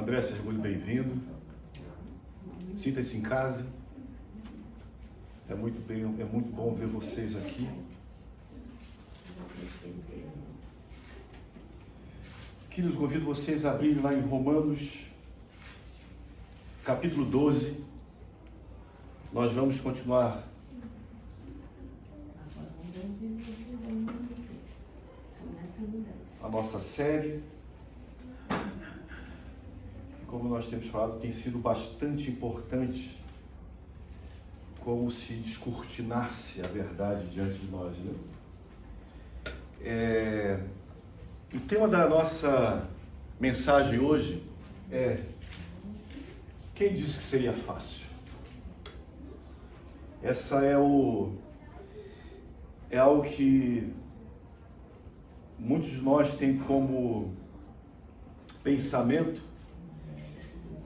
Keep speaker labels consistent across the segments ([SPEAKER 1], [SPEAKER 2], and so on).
[SPEAKER 1] André, seja muito bem-vindo. Sinta-se em casa. É muito bom ver vocês aqui. Queridos, convido vocês a abrirem lá em Romanos, capítulo 12. Nós vamos continuar a nossa série. Como nós temos falado, tem sido bastante importante como se descortinasse a verdade diante de nós, né? O tema da nossa mensagem hoje é: quem disse que seria fácil? Essa é algo que muitos de nós têm como pensamento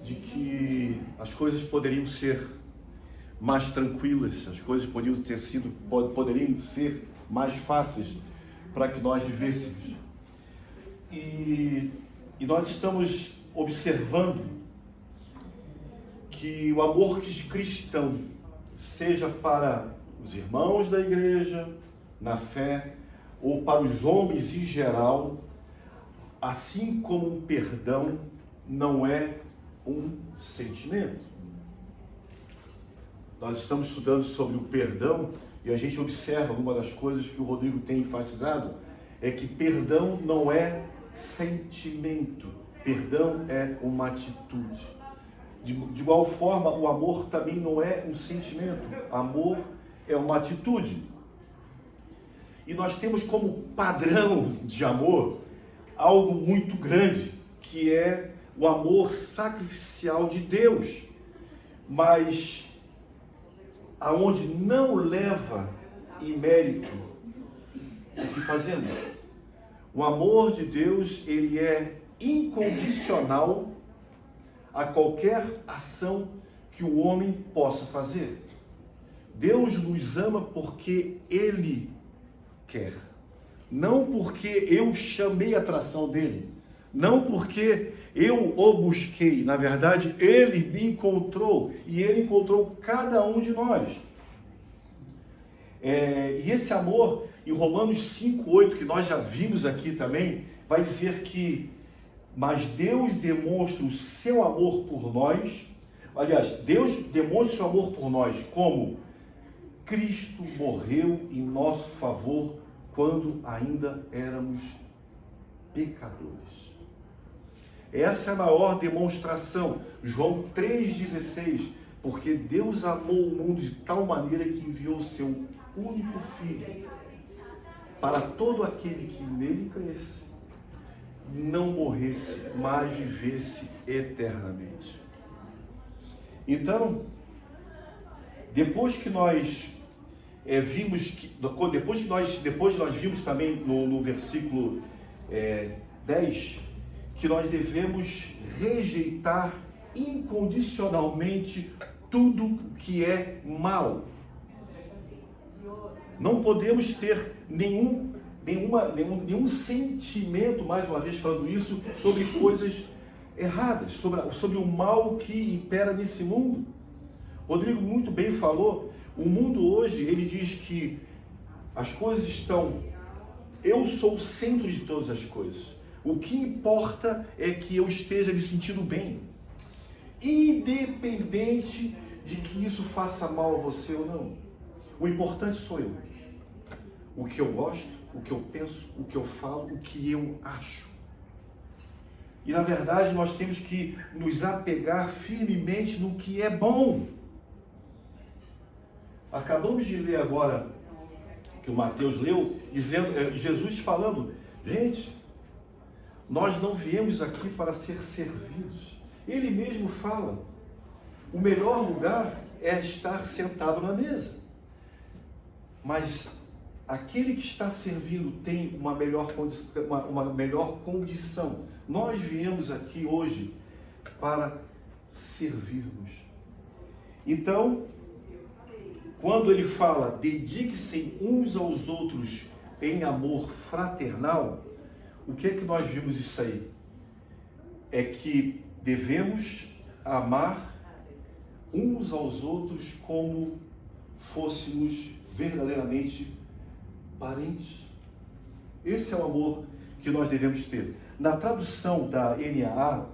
[SPEAKER 1] de que as coisas poderiam ser mais tranquilas, as coisas poderiam ser mais fáceis para que nós vivêssemos. E nós estamos observando que o amor cristão, seja para os irmãos da igreja, na fé, ou para os homens em geral, assim como o perdão não é um sentimento. Nós estamos estudando sobre o perdão e a gente observa uma das coisas que o Rodrigo tem enfatizado, é que perdão não é sentimento, perdão é uma atitude. De igual forma, o amor também não é um sentimento, amor é uma atitude. E nós temos como padrão de amor algo muito grande, que é o amor sacrificial de Deus, mas aonde não leva em mérito o que fazemos. O amor de Deus, ele é incondicional a qualquer ação que o homem possa fazer. Deus nos ama porque Ele quer, não porque eu chamei a atração dele, não porque eu o busquei. Na verdade, Ele me encontrou e Ele encontrou cada um de nós. E esse amor, em Romanos 5:8, que nós já vimos aqui também, vai dizer que mas Deus demonstra o seu amor por nós. Aliás, Deus demonstra o seu amor por nós como Cristo morreu em nosso favor quando ainda éramos pecadores. Essa é a maior demonstração. João 3,16, porque Deus amou o mundo de tal maneira que enviou o seu único Filho, para todo aquele que nele cresce, não morresse, mas vivesse eternamente. Então, depois nós vimos também no versículo 10, que nós devemos rejeitar incondicionalmente tudo que é mal. Não podemos ter nenhum sentimento, mais uma vez falando isso, sobre coisas erradas, sobre o mal que impera nesse mundo. Rodrigo muito bem falou, o mundo hoje, ele diz que as coisas estão, eu sou o centro de todas as coisas. O que importa é que eu esteja me sentindo bem, independente de que isso faça mal a você ou não. O importante sou eu. O que eu gosto, o que eu penso, o que eu falo, o que eu acho. E na verdade nós temos que nos apegar firmemente no que é bom. Acabamos de ler agora, que o Mateus leu, dizendo, Jesus falando, gente, nós não viemos aqui para ser servidos. Ele mesmo fala, o melhor lugar é estar sentado na mesa. Mas aquele que está servindo tem uma melhor condição. Nós viemos aqui hoje para servirmos. Então, quando ele fala, dedique-se uns aos outros em amor fraternal, o que é que nós vimos isso aí? É que devemos amar uns aos outros como fôssemos verdadeiramente parentes. Esse é o amor que nós devemos ter. Na tradução da NAA,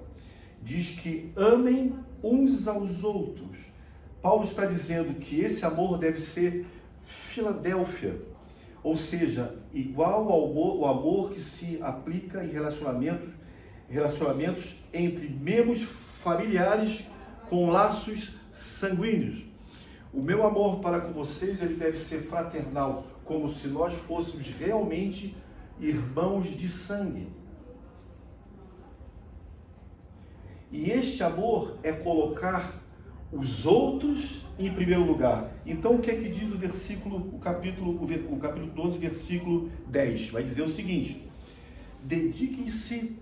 [SPEAKER 1] diz que amem uns aos outros. Paulo está dizendo que esse amor deve ser Filadélfia, ou seja, igual ao amor que se aplica em relacionamentos entre membros familiares com laços sanguíneos. O meu amor para com vocês, ele deve ser fraternal, como se nós fôssemos realmente irmãos de sangue. E este amor é colocar os outros em primeiro lugar. Então, o que é que diz o capítulo 12, versículo 10? Vai dizer o seguinte: dediquem-se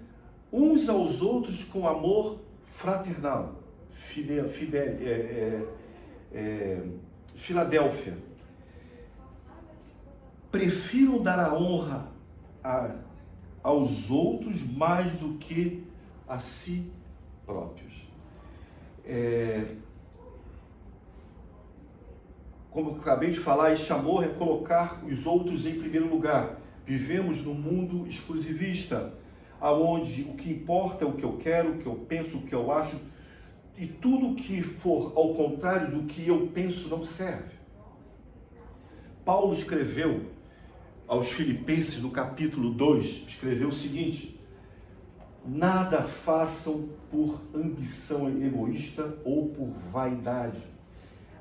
[SPEAKER 1] uns aos outros com amor fraternal. Filadélfia. Prefiram dar a honra aos outros mais do que a si próprios. Como eu acabei de falar, este amor é colocar os outros em primeiro lugar. Vivemos num mundo exclusivista, onde o que importa é o que eu quero, o que eu penso, o que eu acho, e tudo que for ao contrário do que eu penso não serve. Paulo escreveu aos Filipenses, no capítulo 2, escreveu o seguinte: nada façam por ambição egoísta ou por vaidade,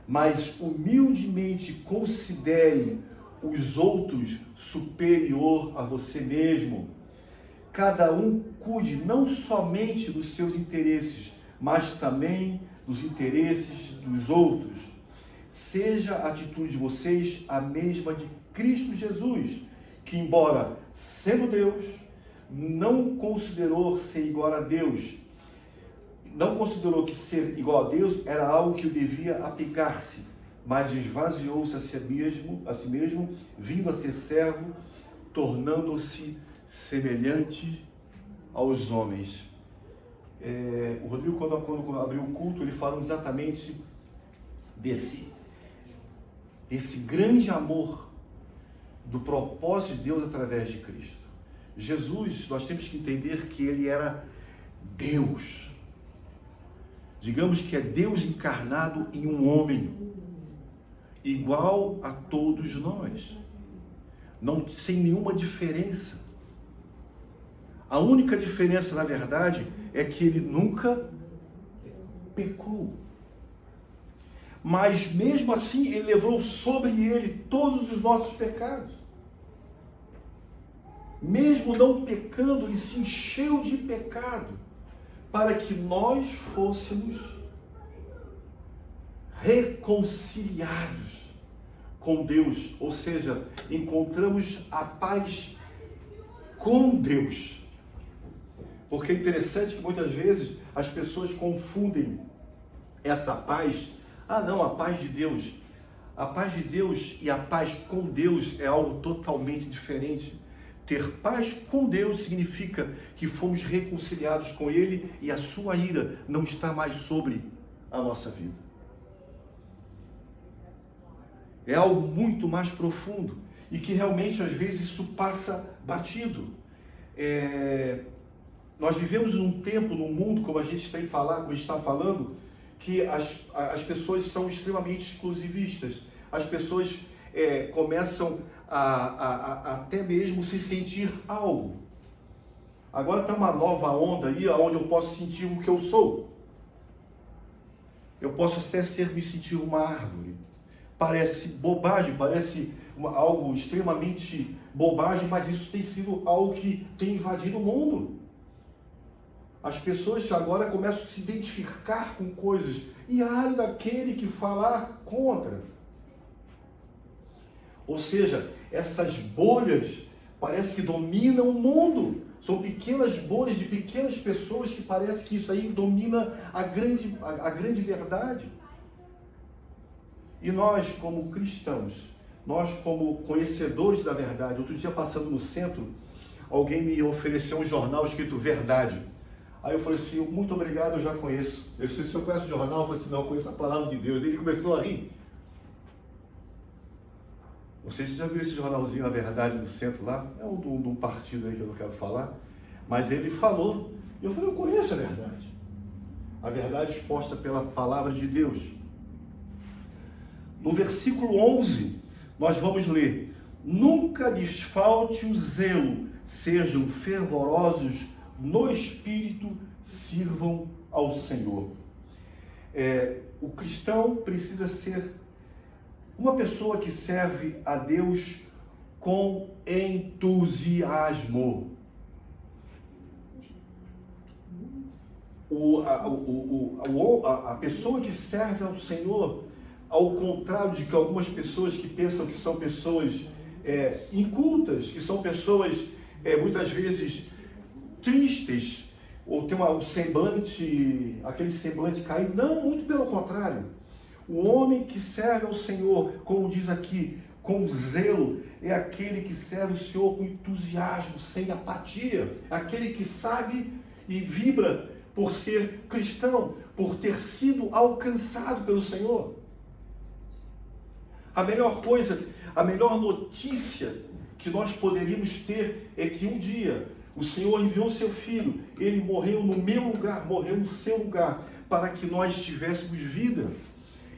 [SPEAKER 1] mas humildemente considere os outros superior a você mesmo. Cada um cuide não somente dos seus interesses, mas também dos interesses dos outros. Seja a atitude de vocês a mesma de Cristo Jesus, que, embora sendo Deus, não considerou ser igual a Deus. Não considerou que ser igual a Deus era algo que o devia aplicar-se, mas esvaziou-se a si mesmo, vindo a ser servo, tornando-se semelhante aos homens. O Rodrigo, quando abriu o culto, ele falou exatamente desse grande amor, do propósito de Deus através de Cristo. Jesus, nós temos que entender que ele era Deus. Digamos que é Deus encarnado em um homem, igual a todos nós, não, sem nenhuma diferença. A única diferença, na verdade, é que ele nunca pecou. Mas mesmo assim, ele levou sobre ele todos os nossos pecados. Mesmo não pecando, ele se encheu de pecado, para que nós fôssemos reconciliados com Deus, ou seja, encontramos a paz com Deus. Porque é interessante que muitas vezes as pessoas confundem essa paz. Ah, não, a paz de Deus. A paz de Deus e a paz com Deus é algo totalmente diferente. Ter paz com Deus significa que fomos reconciliados com Ele e a sua ira não está mais sobre a nossa vida. É algo muito mais profundo e que realmente às vezes isso passa batido. Nós vivemos num tempo, num mundo, como a gente tem falado, como a gente está falando, que as pessoas são extremamente exclusivistas. As pessoas começam a até mesmo se sentir algo. Agora está uma nova onda aí, onde eu posso sentir o que eu sou. Eu posso até me sentir uma árvore. Parece bobagem, parece algo extremamente bobagem, mas isso tem sido algo que tem invadido o mundo. As pessoas agora começam a se identificar com coisas. E ai daquele que falar contra. Ou seja, essas bolhas parece que dominam o mundo. São pequenas bolhas de pequenas pessoas que parece que isso aí domina a grande verdade. E nós, como cristãos, nós como conhecedores da verdade, outro dia passando no centro, alguém me ofereceu um jornal escrito Verdade. Aí eu falei assim, muito obrigado, eu já conheço. Ele disse, o senhor conhece o jornal? Eu falei assim, não, eu conheço a palavra de Deus. Ele começou a rir. Não sei se você já viu esse jornalzinho, A Verdade do Centro lá. É um de um partido aí que eu não quero falar. Mas ele falou. E eu falei, eu conheço a verdade. A verdade exposta pela palavra de Deus. No versículo 11, nós vamos ler: nunca lhes falte o zelo, sejam fervorosos no Espírito, sirvam ao Senhor. O cristão precisa ser uma pessoa que serve a Deus com entusiasmo. A pessoa que serve ao Senhor, ao contrário de que algumas pessoas que pensam que são pessoas incultas, que são pessoas muitas vezes tristes, ou tem um semblante, aquele semblante caído. Não, muito pelo contrário. O homem que serve ao Senhor, como diz aqui, com zelo, é aquele que serve o Senhor com entusiasmo, sem apatia, aquele que sabe e vibra por ser cristão, por ter sido alcançado pelo Senhor. A melhor coisa, a melhor notícia que nós poderíamos ter é que um dia o Senhor enviou seu Filho, ele morreu no meu lugar, morreu no seu lugar, para que nós tivéssemos vida.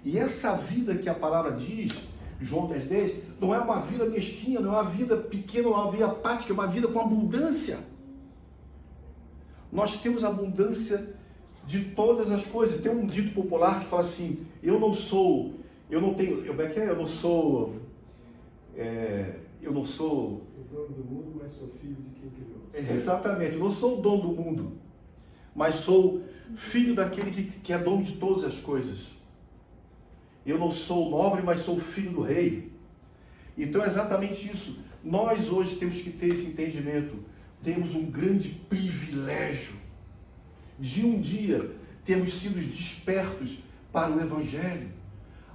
[SPEAKER 1] E essa vida que a palavra diz, João 10,10, não é uma vida mesquinha, não é uma vida pequena, não é uma vida apática, é uma vida com abundância. Nós temos abundância de todas as coisas. Tem um dito popular que fala assim, eu não sou o dono
[SPEAKER 2] do mundo, mas sou filho de quem criou.
[SPEAKER 1] Exatamente, eu não sou o dono do mundo, mas sou filho daquele que é dono de todas as coisas. Eu não sou nobre, mas sou filho do rei. Então é exatamente isso. Nós hoje temos que ter esse entendimento. Temos um grande privilégio de um dia termos sido despertos para o Evangelho,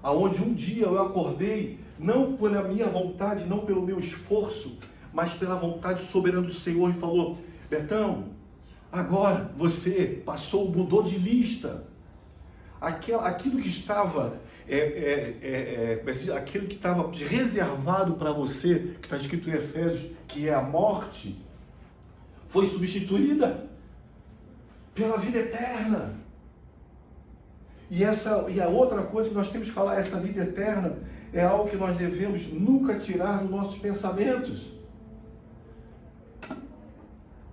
[SPEAKER 1] aonde um dia eu acordei, não pela minha vontade, não pelo meu esforço, mas pela vontade soberana do Senhor, e falou, Betão, agora você mudou de lista. Aquilo que estava aquilo que estava reservado para você, que está escrito em Efésios, que é a morte, foi substituída pela vida eterna. E a outra coisa que nós temos que falar, essa vida eterna é algo que nós devemos nunca tirar dos nossos pensamentos.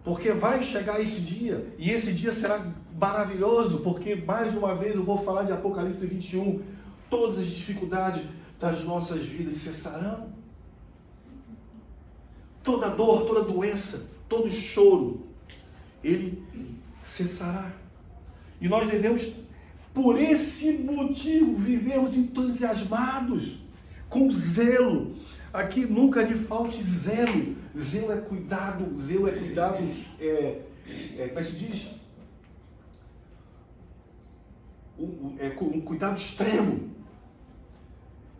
[SPEAKER 1] Porque vai chegar esse dia, e esse dia será maravilhoso, porque mais uma vez eu vou falar de Apocalipse 21, todas as dificuldades das nossas vidas cessarão. Toda dor, toda doença, todo choro, ele cessará. E nós devemos, por esse motivo, vivermos entusiasmados, com zelo. Aqui nunca lhe falte zelo. Zelo é cuidado, como é que se diz? Um cuidado extremo.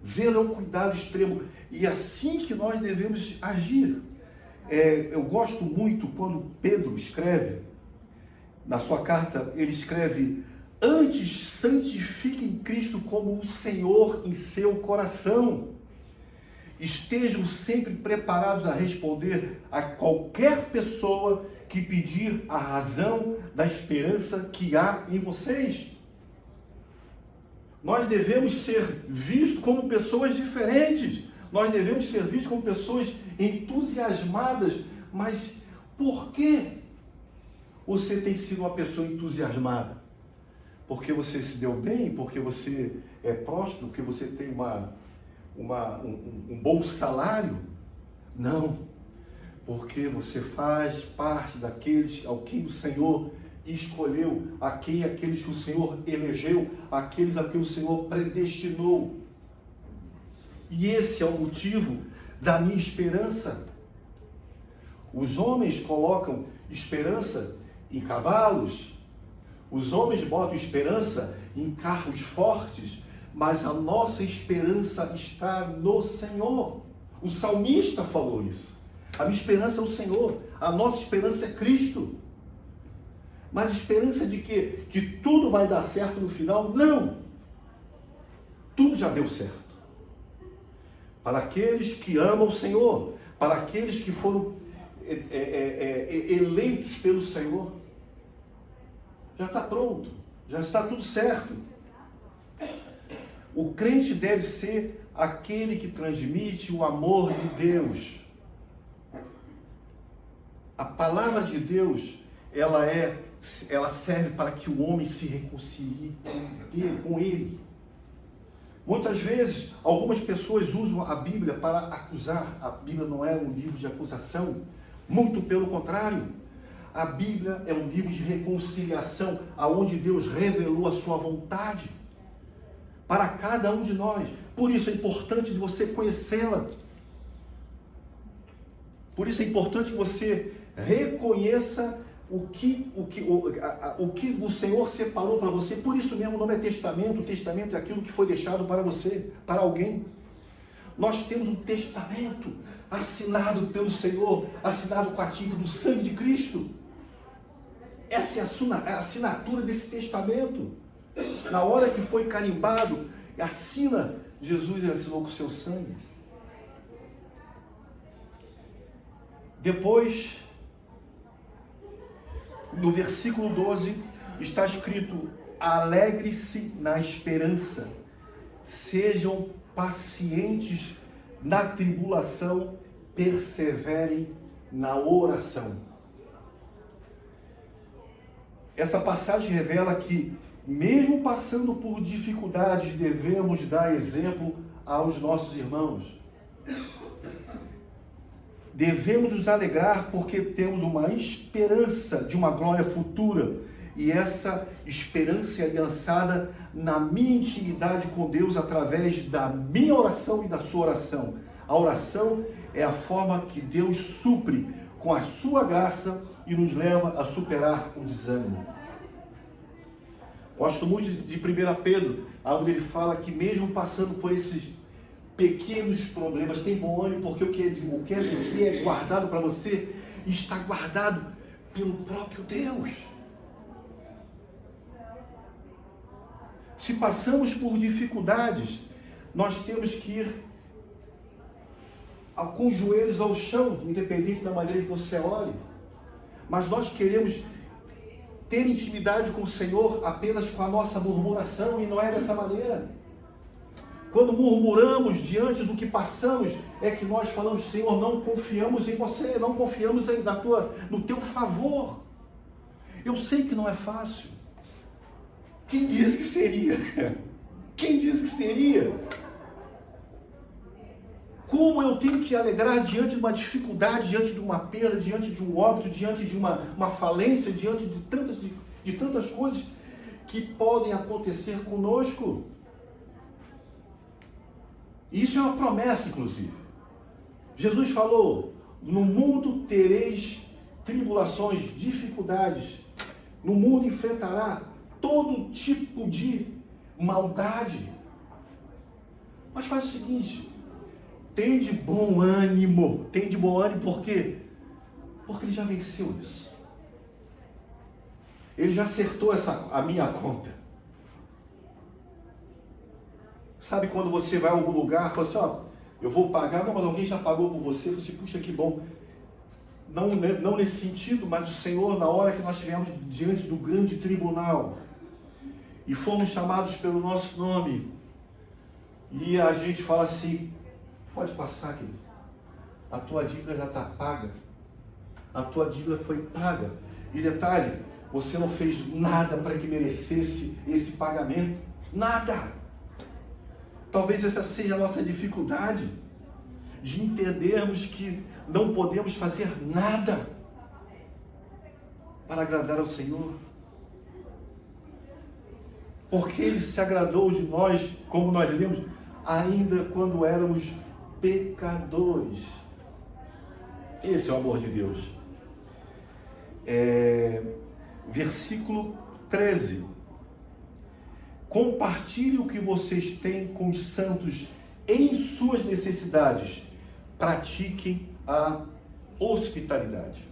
[SPEAKER 1] Zelo é um cuidado extremo. E assim que nós devemos agir. Eu gosto muito quando Pedro escreve, na sua carta, ele escreve, antes santifiquem Cristo como o Senhor em seu coração. Estejam sempre preparados a responder a qualquer pessoa que pedir a razão da esperança que há em vocês. Nós devemos ser vistos como pessoas diferentes. Nós devemos ser vistos como pessoas entusiasmadas. Mas por que você tem sido uma pessoa entusiasmada? Porque você se deu bem? Porque você é próspero? Porque você tem um bom salário? Não. Porque você faz parte daqueles ao quem o Senhor escolheu, aqueles que o Senhor elegeu, aqueles a quem o Senhor predestinou. E esse é o motivo da minha esperança. Os homens colocam esperança em cavalos, os homens botam esperança em carros fortes, mas a nossa esperança está no Senhor. O salmista falou isso. A minha esperança é o Senhor, a nossa esperança é Cristo. Mas esperança de quê? Que tudo vai dar certo no final? Não! Tudo já deu certo. Para aqueles que amam o Senhor, para aqueles que foram eleitos pelo Senhor, já está pronto, já está tudo certo. O crente deve ser aquele que transmite o amor de Deus. A palavra de Deus, ela serve para que o homem se reconcilie com Ele. Muitas vezes, algumas pessoas usam a Bíblia para acusar. A Bíblia não é um livro de acusação, muito pelo contrário. A Bíblia é um livro de reconciliação, aonde Deus revelou a sua vontade para cada um de nós. Por isso é importante de você conhecê-la. Por isso é importante que você reconheça o que o Senhor separou para você. Por isso mesmo o nome é testamento. O testamento é aquilo que foi deixado para você, para alguém. Nós temos um testamento assinado pelo Senhor, assinado com a tinta do sangue de Cristo. Essa é a assinatura desse testamento. Na hora que foi carimbado, assina, Jesus assinou com o seu sangue. Depois, no versículo 12, está escrito: alegre-se na esperança, sejam pacientes na tribulação, perseverem na oração. Essa passagem revela que, mesmo passando por dificuldades, devemos dar exemplo aos nossos irmãos. Devemos nos alegrar porque temos uma esperança de uma glória futura. E essa esperança é aliançada na minha intimidade com Deus através da minha oração e da sua oração. A oração é a forma que Deus supre com a sua graça e nos leva a superar o desânimo. Gosto muito de 1 Pedro, onde ele fala que mesmo passando por esses pequenos problemas, tem bom ânimo, porque o que é guardado para você está guardado pelo próprio Deus. Se passamos por dificuldades, nós temos que ir com os joelhos ao chão, independente da maneira que você olhe. Mas nós queremos ter intimidade com o Senhor apenas com a nossa murmuração, e não é dessa maneira. Quando murmuramos diante do que passamos, é que nós falamos: Senhor, não confiamos em você, não confiamos no teu favor. Eu sei que não é fácil. Quem disse que seria? Quem disse que seria? Como eu tenho que alegrar diante de uma dificuldade, diante de uma perda, diante de um óbito, diante de uma falência, diante de tantas coisas que podem acontecer conosco. Isso é uma promessa, inclusive. Jesus falou: no mundo tereis tribulações, dificuldades. No mundo enfrentará todo tipo de maldade. Mas faz o seguinte: tem de bom ânimo. Tem de bom ânimo por quê? Porque ele já venceu isso. Ele já acertou a minha conta. Sabe quando você vai a algum lugar, fala assim: eu vou pagar, não, mas alguém já pagou por você. Você, puxa, que bom. Não nesse sentido, mas o Senhor, na hora que nós estivemos diante do grande tribunal e fomos chamados pelo nosso nome, e a gente fala assim: pode passar, querido, a tua dívida já está paga, a tua dívida foi paga. E detalhe, você não fez nada para que merecesse esse pagamento, nada. Talvez essa seja a nossa dificuldade, de entendermos que não podemos fazer nada para agradar ao Senhor. Porque Ele se agradou de nós, como nós lemos, ainda quando éramos pecadores. Esse é o amor de Deus. Versículo 13. Compartilhe o que vocês têm com os santos em suas necessidades. Pratiquem a hospitalidade.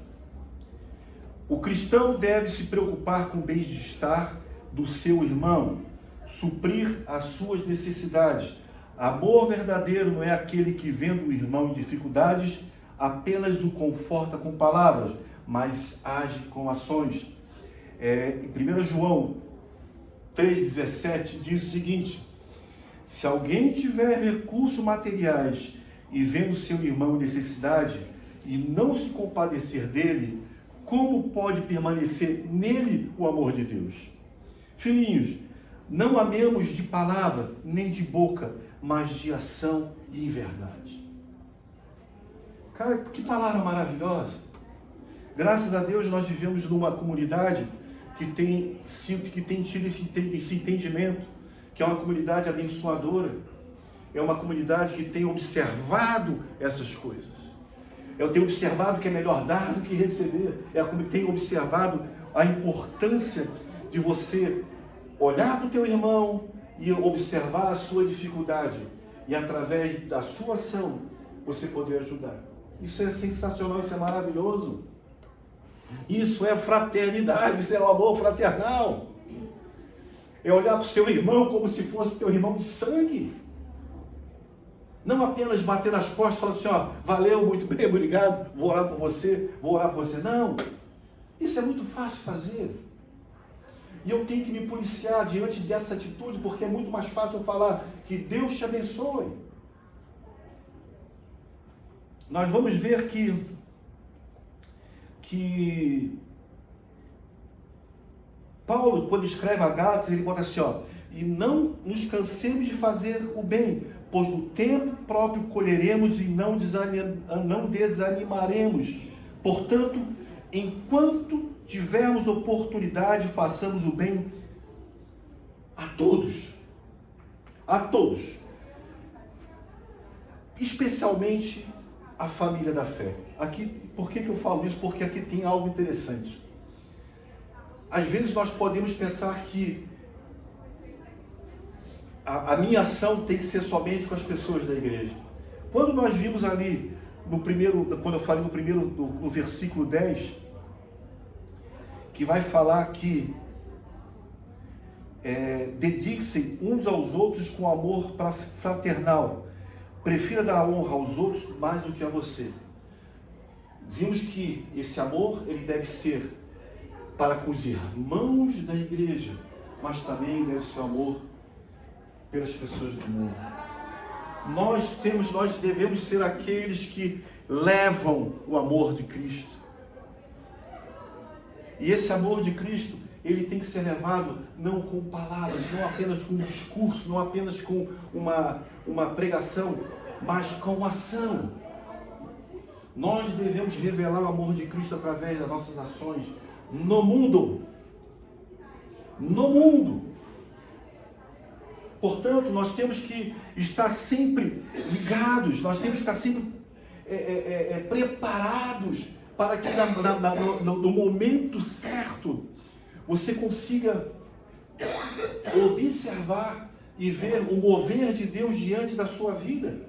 [SPEAKER 1] O cristão deve se preocupar com o bem-estar do seu irmão, suprir as suas necessidades. Amor verdadeiro não é aquele que, vendo o irmão em dificuldades, apenas o conforta com palavras, mas age com ações. Em 1 João 3,17 diz o seguinte: se alguém tiver recursos materiais e vendo seu irmão em necessidade e não se compadecer dele, como pode permanecer nele o amor de Deus? Filhinhos, não amemos de palavra nem de boca, mas de ação e verdade. Cara, que palavra maravilhosa! Graças a Deus nós vivemos numa comunidade que tem tido esse entendimento, que é uma comunidade abençoadora, é uma comunidade que tem observado essas coisas. Eu tenho observado que é melhor dar do que receber. Tenho observado a importância de você olhar para o teu irmão e observar a sua dificuldade. E através da sua ação, você poder ajudar. Isso é sensacional, isso é maravilhoso. Isso é fraternidade, isso é o amor fraternal. É olhar para o seu irmão como se fosse teu irmão de sangue. Não apenas bater nas costas e falar assim, ó, valeu, muito bem, obrigado, vou orar por você, vou orar por você. Não, isso é muito fácil de fazer. E eu tenho que me policiar diante dessa atitude, porque é muito mais fácil eu falar que Deus te abençoe. Nós vamos ver que Paulo, quando escreve a Gálatas, ele bota assim, ó, e não nos cansemos de fazer o bem, pois no tempo próprio colheremos e não desanimaremos. Portanto, enquanto tivermos oportunidade, façamos o bem a todos. A todos. Especialmente a família da fé. Aqui, por que eu falo isso? Porque aqui tem algo interessante. Às vezes nós podemos pensar que a minha ação tem que ser somente com as pessoas da igreja. Quando nós vimos ali, quando eu falei no versículo 10, que vai falar que dediquem-se uns aos outros com amor fraternal. Prefira dar honra aos outros mais do que a você. Vimos que esse amor, ele deve ser para com os irmãos da igreja, mas também deve ser amor pelas pessoas do mundo. Nós devemos ser aqueles que levam o amor de Cristo. E esse amor de Cristo, ele tem que ser levado não com palavras, não apenas com um discurso, não apenas com uma pregação, mas com ação. Nós devemos revelar o amor de Cristo através das nossas ações no mundo. No mundo. Portanto, nós temos que estar sempre ligados, nós temos que estar sempre preparados para que no momento certo você consiga observar e ver o mover de Deus diante da sua vida.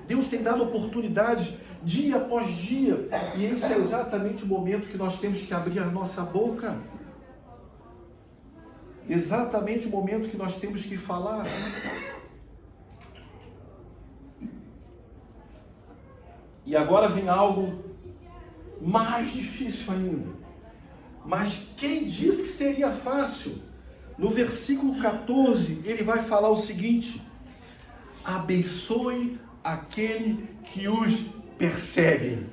[SPEAKER 1] Deus tem dado oportunidades dia após dia, e esse é exatamente o momento que nós temos que abrir a nossa boca. Exatamente o momento que nós temos que falar. E agora vem algo mais difícil ainda. Mas quem disse que seria fácil? No versículo 14, ele vai falar o seguinte: abençoe aquele que os persegue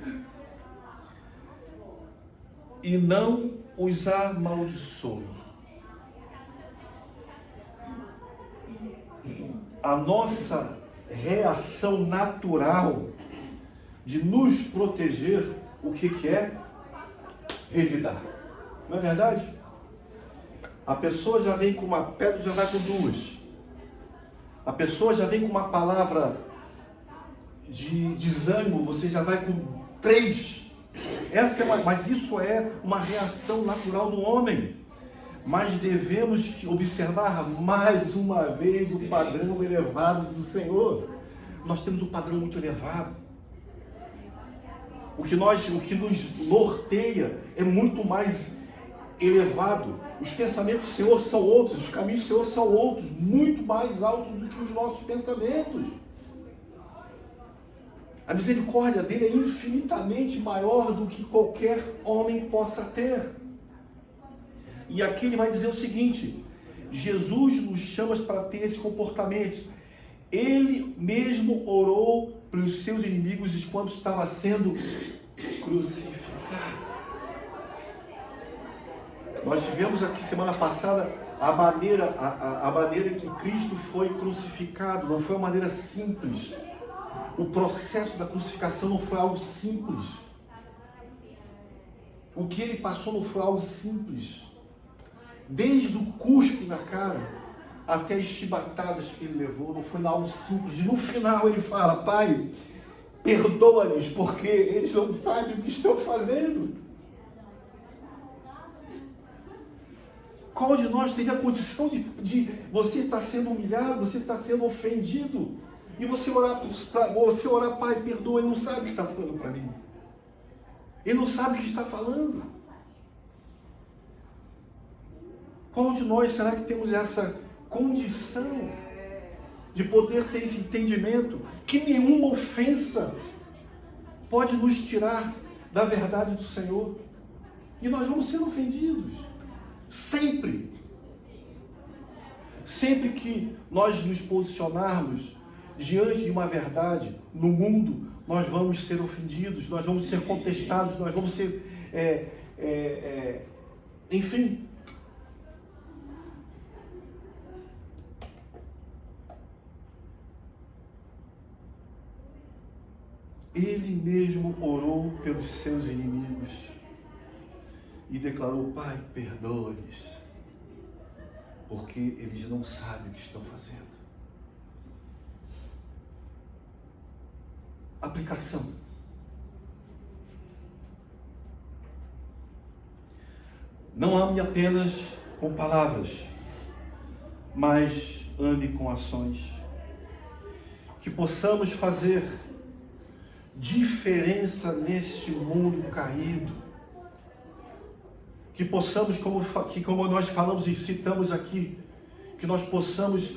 [SPEAKER 1] e não os amaldiçoe. A nossa reação natural de nos proteger, o que é? Revidar. Não é verdade? A pessoa já vem com uma pedra, já vai com duas. A pessoa já vem com uma palavra de desânimo, você já vai com 3. Mas isso é uma reação natural do homem. Mas devemos observar mais uma vez o padrão elevado do Senhor. Nós temos um padrão muito elevado. O que nos norteia é muito mais elevado. Os pensamentos do Senhor são outros, os caminhos do Senhor são outros, muito mais altos do que os nossos pensamentos. A misericórdia dele é infinitamente maior do que qualquer homem possa ter. E aqui ele vai dizer o seguinte: Jesus nos chama para ter esse comportamento. Ele mesmo orou pelos seus inimigos quando estava sendo crucificado. Nós tivemos aqui semana passada a maneira que Cristo foi crucificado. Não foi uma maneira simples. O processo da crucificação não foi algo simples. O que ele passou não foi algo simples. Desde o cuspe na cara até as chibatadas que ele levou, não foi algo simples. E no final ele fala: Pai, perdoa-lhes, porque eles não sabem o que estão fazendo. Qual de nós teria a condição de você estar sendo humilhado, você estar sendo ofendido, e você orar, Pai, perdoa, ele não sabe o que está falando para mim. Ele não sabe o que está falando. Qual de nós será que temos essa condição de poder ter esse entendimento que nenhuma ofensa pode nos tirar da verdade do Senhor? E nós vamos ser ofendidos. Sempre. Sempre que nós nos posicionarmos diante de uma verdade no mundo, nós vamos ser ofendidos, nós vamos ser contestados, nós vamos ser, enfim. Ele mesmo orou pelos seus inimigos e declarou: Pai, perdoa-lhes, porque eles não sabem o que estão fazendo. Aplicação. Não ame apenas com palavras, mas ame com ações. Que possamos fazer diferença neste mundo caído. Que possamos, como nós falamos e citamos aqui, que nós possamos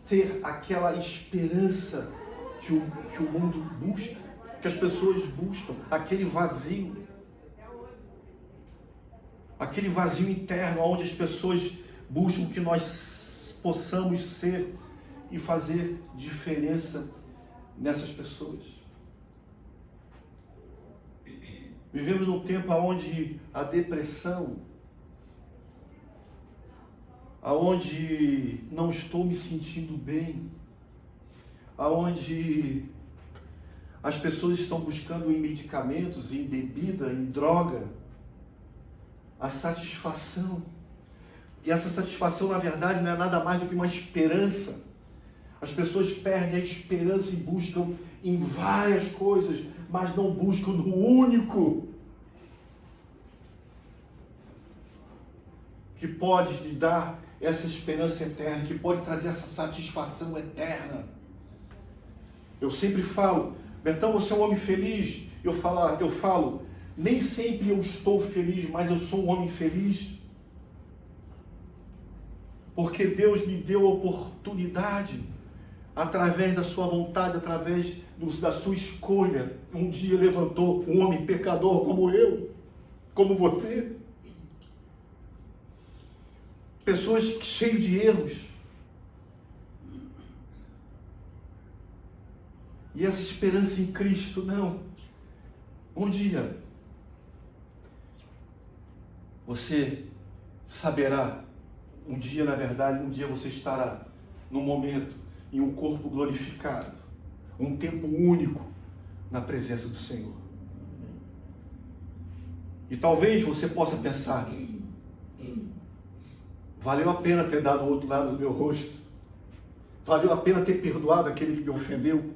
[SPEAKER 1] ter aquela esperança que o mundo busca, que as pessoas buscam, aquele vazio interno, onde as pessoas buscam que nós possamos ser e fazer diferença nessas pessoas. Vivemos num tempo onde a depressão, onde não estou me sentindo bem, onde as pessoas estão buscando em medicamentos, em bebida, em droga, a satisfação. E essa satisfação, na verdade, não é nada mais do que uma esperança. As pessoas perdem a esperança e buscam em várias coisas, mas não buscam no único que pode lhe dar essa esperança eterna, que pode trazer essa satisfação eterna. Eu sempre falo: Betão, você é um homem feliz? Eu falo, nem sempre eu estou feliz, mas eu sou um homem feliz. Porque Deus me deu a oportunidade, através da sua vontade, através da sua escolha. Um dia levantou um homem pecador como eu, como você. Pessoas cheias de erros. E essa esperança em Cristo, não. Um dia, você saberá, um dia você estará num momento, em um corpo glorificado, um tempo único na presença do Senhor. E talvez você possa pensar: valeu a pena ter dado o outro lado do meu rosto? Valeu a pena ter perdoado aquele que me ofendeu?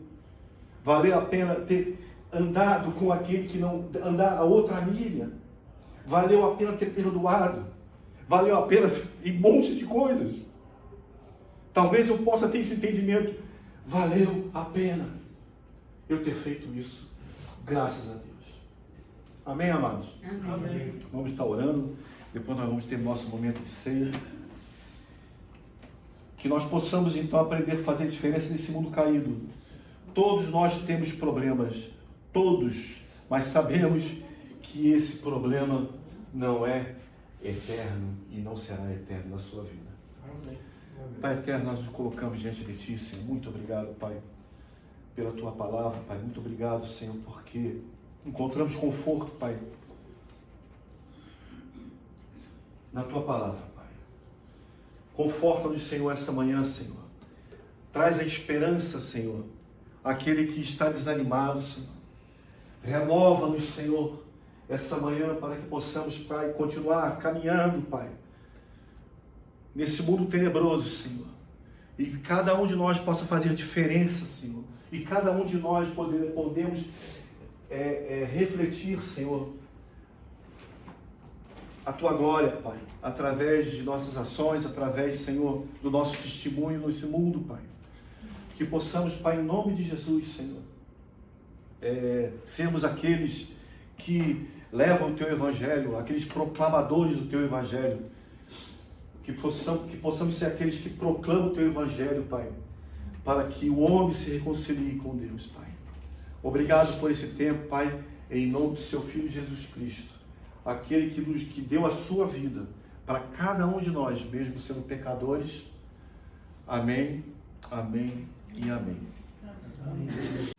[SPEAKER 1] Valeu a pena ter andado com aquele que não andar a outra milha? Valeu a pena ter perdoado? Valeu a pena em um monte de coisas? Talvez eu possa ter esse entendimento: valeu a pena eu ter feito isso, graças a Deus. Amém, amados?
[SPEAKER 3] Amém.
[SPEAKER 1] Vamos estar orando, depois nós vamos ter nosso momento de ceia. Que nós possamos então aprender a fazer diferença nesse mundo caído. Todos nós temos problemas, todos, mas sabemos que esse problema não é eterno e não será eterno na sua vida.
[SPEAKER 3] Amém.
[SPEAKER 1] Pai eterno, nós nos colocamos diante de Ti, Senhor. Muito obrigado, Pai, pela Tua palavra, Pai. Muito obrigado, Senhor, porque encontramos conforto, Pai, na Tua palavra, Pai. Conforta-nos, Senhor, essa manhã, Senhor. Traz a esperança, Senhor, àquele que está desanimado, Senhor. Renova-nos, Senhor, essa manhã para que possamos, Pai, continuar caminhando, Pai, nesse mundo tenebroso, Senhor. E que cada um de nós possa fazer diferença, Senhor. E cada um de nós podemos refletir, Senhor, a Tua glória, Pai, através de nossas ações, através, Senhor, do nosso testemunho nesse mundo, Pai. Que possamos, Pai, em nome de Jesus, Senhor, sermos aqueles que levam o Teu Evangelho, aqueles proclamadores do Teu Evangelho, que possamos ser aqueles que proclamam o Teu Evangelho, Pai, para que o homem se reconcilie com Deus, Pai. Obrigado por esse tempo, Pai, em nome do Seu Filho Jesus Cristo, aquele que deu a sua vida para cada um de nós, mesmo sendo pecadores. Amém, amém e amém.
[SPEAKER 3] Amém.